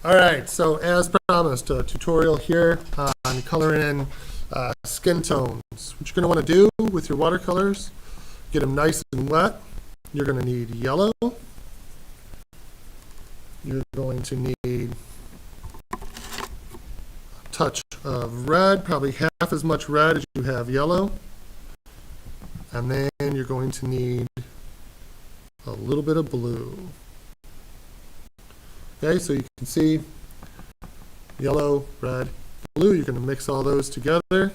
All right, so as promised, a tutorial here on coloring in skin tones. What you're going to want to do with your watercolors, get them nice and wet. You're going to need yellow. You're going to need a touch of red, probably half as much red as you have yellow. And then you're going to need a little bit of blue. Okay, so you can see yellow, red, blue. You're going to mix all those together to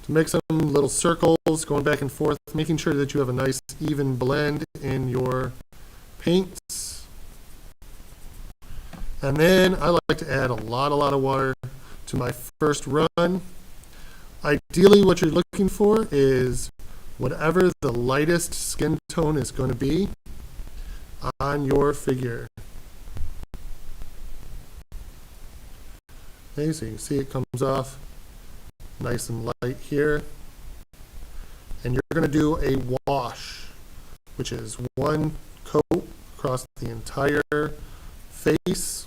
make some little circles going back and forth, making sure that you have a nice even blend in your paints. And then I like to add a lot of water to my first run. Ideally, what you're looking for is whatever the lightest skin tone is going to be on your figure. Okay, so you can see it comes off nice and light here. And you're going to do a wash, which is one coat across the entire face.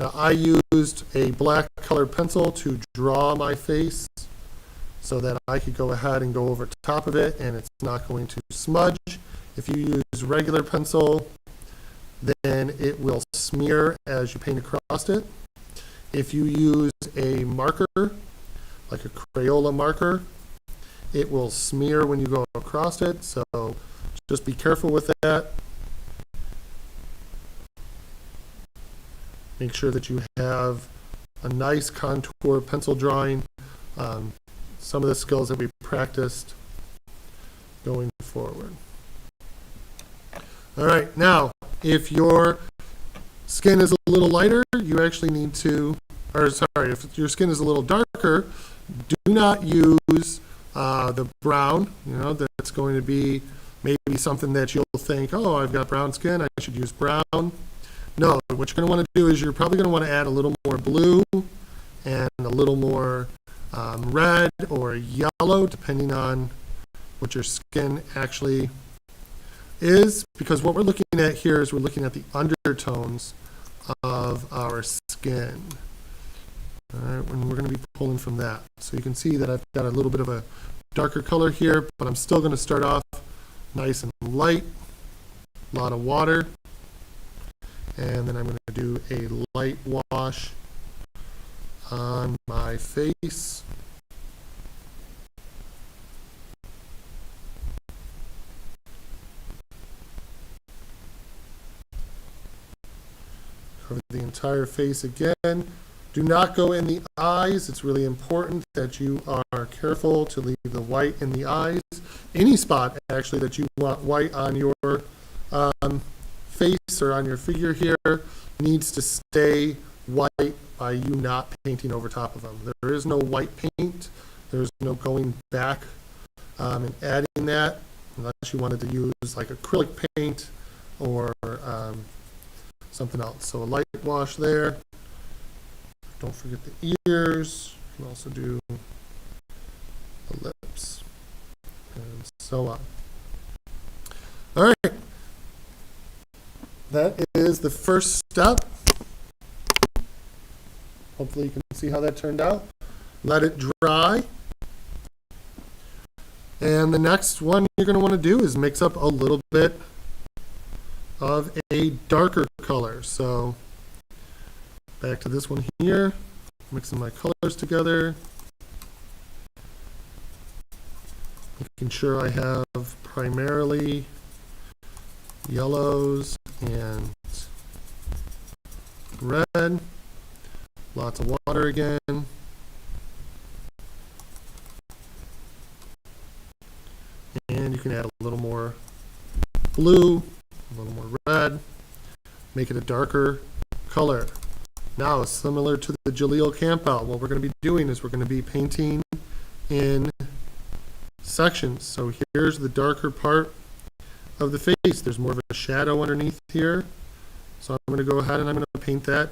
Now, I used a black colored pencil to draw my face so that I could go ahead and go over top of it and it's not going to smudge. If you use regular pencil, then it will smear as you paint across it. If you use a marker, like a Crayola marker, it will smear when you go across it, so just be careful with that. Make sure that you have a nice contour pencil drawing. Some of the skills that we practiced going forward. All right, now, if your skin is a little lighter, you actually need to, if your skin is a little darker, do not use the brown. That's going to be maybe something that you'll think, oh, I've got brown skin, I should use brown. No, what you're going to want to do is you're probably going to want to add a little more blue and a little more red or yellow, depending on what your skin actually is, because what we're looking at here is we're looking at the undertones of our skin. All right, and we're going to be pulling from that. So you can see that I've got a little bit of a darker color here, but I'm still going to start off nice and light, a lot of water, and then I'm going to do a light wash on my face. Cover the entire face again. Do not go in the eyes. It's really important that you are careful to leave the white in the eyes. Any spot, actually, that you want white on your face or on your figure here needs to stay white by you not painting over top of them. There is no white paint. There's no going back and adding that unless you wanted to use like acrylic paint or something else. So a light wash there. Don't forget the ears. You can also do the lips and so on. All right. That is the first step. Hopefully you can see how that turned out. Let it dry. And the next one you're going to want to do is mix up a little bit of a darker color. So back to this one here, mixing my colors together. Making sure I have primarily yellows and red. Lots of water again. And you can add a little more blue, a little more red, make it a darker color. Now, similar to the Jaleel Campout, what we're going to be doing is we're going to be painting in sections. So here's the darker part of the face. There's more of a shadow underneath here. So I'm going to go ahead and I'm going to paint that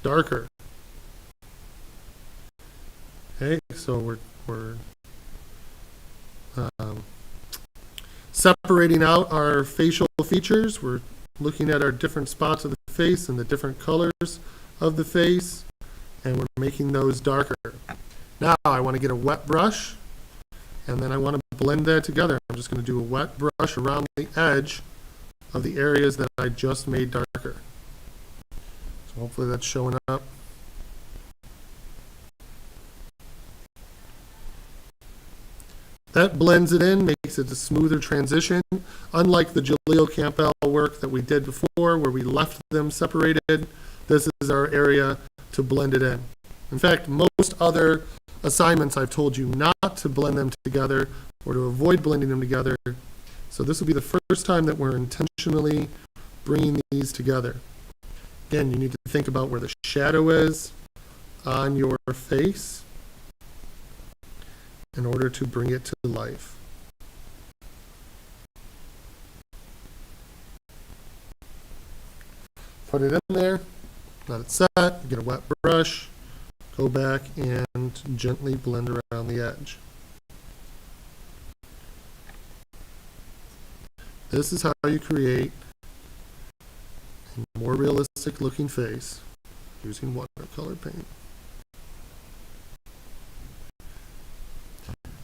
darker. Okay, so we're separating out our facial features. We're looking at our different spots of the face and the different colors of the face, and we're making those darker. Now I want to get a wet brush, and then I want to blend that together. I'm just going to do a wet brush around the edge of the areas that I just made darker. So hopefully that's showing up. That blends it in, makes it a smoother transition. Unlike the Jaleel Campbell work that we did before, where we left them separated, this is our area to blend it in. In fact, most other assignments I've told you not to blend them together or to avoid blending them together. So this will be the first time that we're intentionally bringing these together. Again, you need to think about where the shadow is on your face in order to bring it to life. Put it in there, let it set, get a wet brush, go back and gently blend around the edge. This is how you create a more realistic looking face using watercolor paint.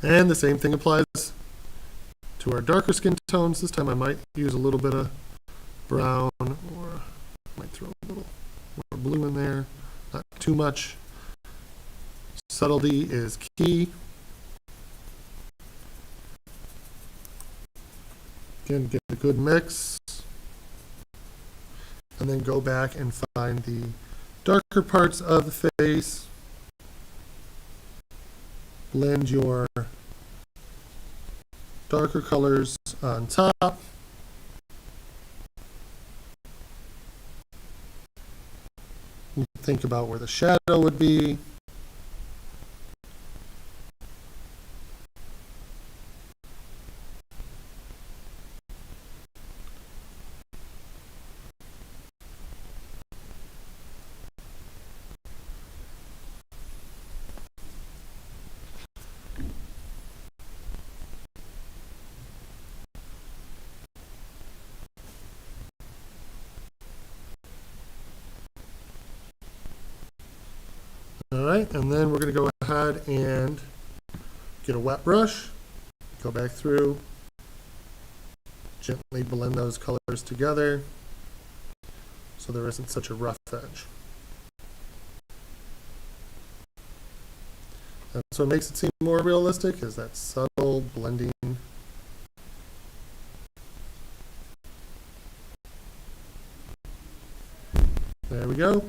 And the same thing applies to our darker skin tones. This time I might use a little bit of brown, or I might throw a little more blue in there. Not too much. Subtlety is key. Again, get a good mix. And then go back and find the darker parts of the face. Blend your darker colors on top. Think about where the shadow would be. All right, and then we're going to go ahead and get a wet brush, go back through, gently blend those colors together so there isn't such a rough edge. That's what makes it seem more realistic, is that subtle blending. There we go.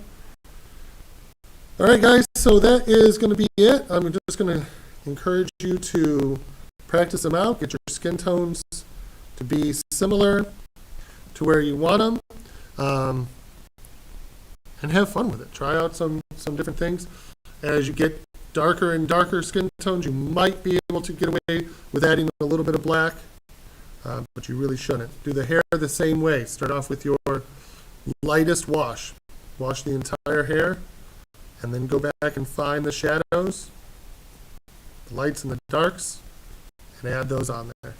All right, guys, so that is going to be it. I'm just going to encourage you to practice them out, get your skin tones to be similar to where you want them, and have fun with it. Try out some different things. As you get darker and darker skin tones, you might be able to get away with adding a little bit of black, but you really shouldn't. Do the hair the same way. Start off with your lightest wash. Wash the entire hair. And then go back and find the shadows, the lights and the darks, and add those on there.